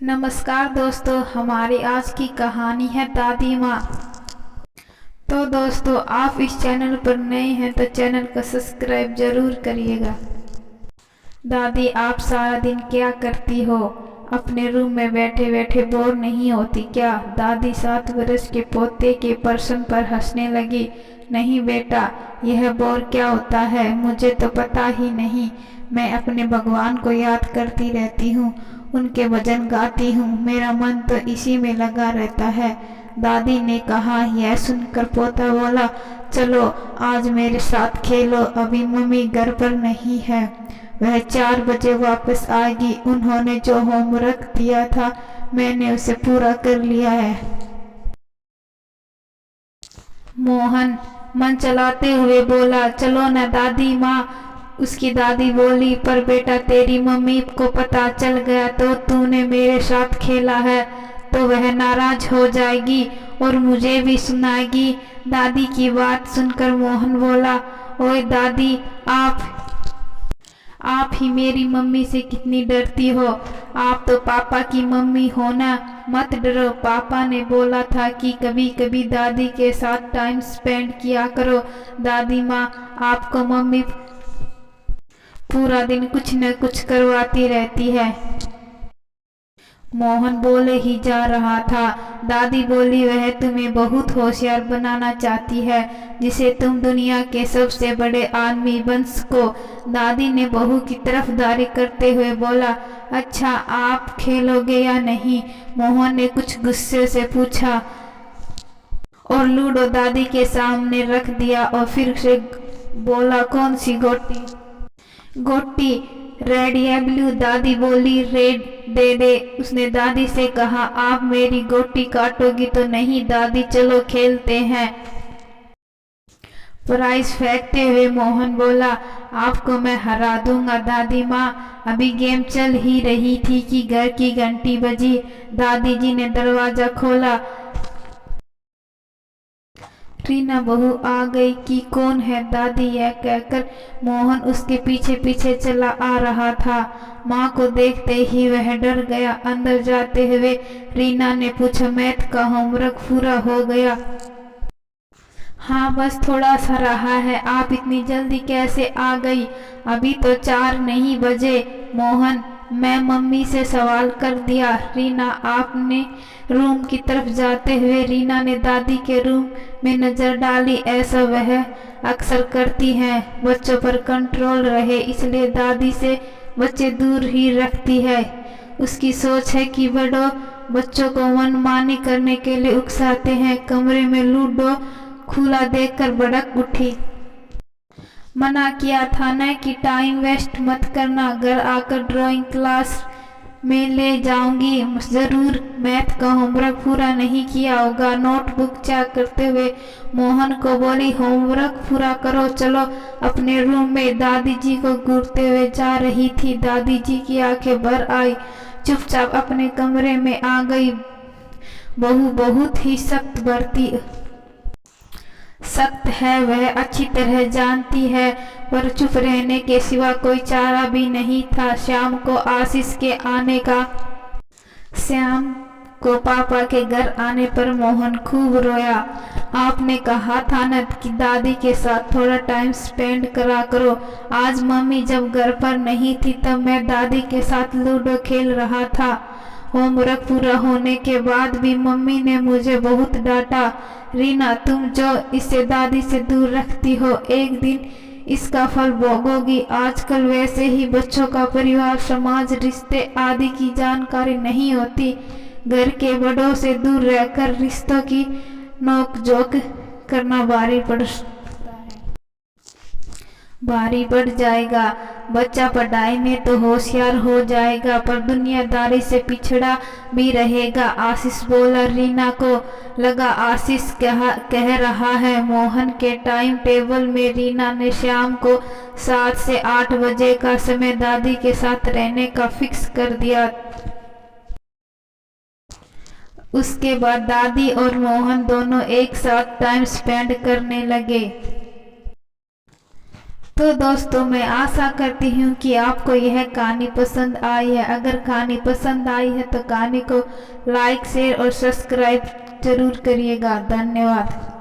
नमस्कार दोस्तों, हमारी आज की कहानी है दादी माँ। तो दोस्तों, आप इस चैनल पर नए हैं तो चैनल को सब्सक्राइब जरूर करिएगा। दादी, आप सारा दिन क्या करती हो? अपने रूम में बैठे बैठे बोर नहीं होती क्या? दादी 7 वर्ष के पोते के प्रश्न पर हंसने लगी। नहीं बेटा, यह बोर क्या होता है, मुझे तो पता ही नहीं। मैं अपने भगवान को याद करती रहती हूँ, उनके भजन गाती हूँ, मेरा मन तो इसी में लगा रहता है। दादी ने कहा। यह सुनकर पोता बोला, चलो आज मेरे साथ खेलो, अभी मम्मी घर पर नहीं है, वह 4 बजे वापस आएगी। उन्होंने जो होमवर्क दिया था मैंने उसे पूरा कर लिया है। मोहन मन चलाते हुए बोला, चलो न दादी माँ। उसकी दादी बोली, पर बेटा तेरी मम्मी को पता चल गया तो तूने मेरे साथ खेला है तो वह नाराज हो जाएगी और मुझे भी सुनाएगी। दादी की बात सुनकर मोहन बोला, ओए दादी, आप ही मेरी मम्मी से कितनी डरती हो? आप तो पापा की मम्मी हो ना, मत डरो। पापा ने बोला था कि कभी कभी दादी के साथ टाइम स्पेंड किया करो। दादी माँ, आपको मम्मी पूरा दिन कुछ न कुछ करवाती रहती है। मोहन बोले ही जा रहा था। दादी बोली, वह तुम्हें बहुत होशियार बनाना चाहती है, जिसे तुम दुनिया के सबसे बड़े आदमी बन सको। दादी ने बहू की तरफदारी करते हुए बोला, अच्छा आप खेलोगे या नहीं? मोहन ने कुछ गुस्से से पूछा और लूडो दादी के सामने रख दिया और फिर से बोला, कौन सी गोटी? गोटी रेड या ब्लू? दादी बोली, रेड दे दे। उसने दादी से कहा, आप मेरी गोटी काटोगी तो? नहीं दादी, चलो खेलते हैं। प्राइस फेंकते हुए मोहन बोला, आपको मैं हरा दूंगा दादी माँ। अभी गेम चल ही रही थी कि घर की घंटी बजी। दादी जी ने दरवाजा खोला। रीना बहू आ गई कि कौन है दादी? यह कहकर मोहन उसके पीछे पीछे चला आ रहा था। माँ को देखते ही वह डर गया। अंदर जाते हुए रीना ने पूछा, मैथ का होमवर्क पूरा हो गया? हाँ, बस थोड़ा सा रहा है। आप इतनी जल्दी कैसे आ गई? अभी तो 4 नहीं बजे। मोहन, मैं मम्मी से सवाल कर दिया। रीना आपने रूम की तरफ जाते हुए रीना ने दादी के रूम में नजर डाली। ऐसा वह अक्सर करती हैं, बच्चों पर कंट्रोल रहे इसलिए दादी से बच्चे दूर ही रखती है। उसकी सोच है कि बड़ों बच्चों को मनमानी करने के लिए उकसाते हैं। कमरे में लूडो खुला देखकर भड़क उठी। मना किया था न कि टाइम वेस्ट मत करना, घर आकर ड्राइंग क्लास में ले जाऊंगी जरूर। मैथ का होमवर्क पूरा नहीं किया होगा। नोटबुक चेक करते हुए मोहन को बोली, होमवर्क पूरा करो, चलो अपने रूम में। दादी जी को घूरते हुए जा रही थी। दादी जी की आंखें भर आई, चुपचाप अपने कमरे में आ गई। बहू बहुत ही सख्त है, वह अच्छी तरह जानती है, पर चुप रहने के सिवा कोई चारा भी नहीं था। शाम को आशीष के आने का श्याम को पापा के घर आने पर मोहन खूब रोया। आपने कहा था न कि दादी के साथ थोड़ा टाइम स्पेंड करा करो। आज मम्मी जब घर पर नहीं थी तब मैं दादी के साथ लूडो खेल रहा था। होमवर्क पूरा होने के बाद भी मम्मी ने मुझे बहुत डांटा। रीना, तुम जो इसे दादी से दूर रखती हो, एक दिन इसका फल भोगोगी। आजकल वैसे ही बच्चों का परिवार, समाज, रिश्ते आदि की जानकारी नहीं होती। घर के बड़ों से दूर रहकर रिश्तों की नोक-झोंक करना भारी पड़ जाएगा। बच्चा पढ़ाई में तो होशियार हो जाएगा पर दुनियादारी से पिछड़ा भी रहेगा। आशीष बोला। रीना को लगा आशीष कह रहा है। मोहन के टाइम टेबल में रीना ने शाम को 7 से 8 बजे का समय दादी के साथ रहने का फिक्स कर दिया। उसके बाद दादी और मोहन दोनों एक साथ टाइम स्पेंड करने लगे। तो दोस्तों, मैं आशा करती हूँ कि आपको यह कहानी पसंद आई है। अगर कहानी पसंद आई है तो कहानी को लाइक, शेयर और सब्सक्राइब जरूर करिएगा। धन्यवाद।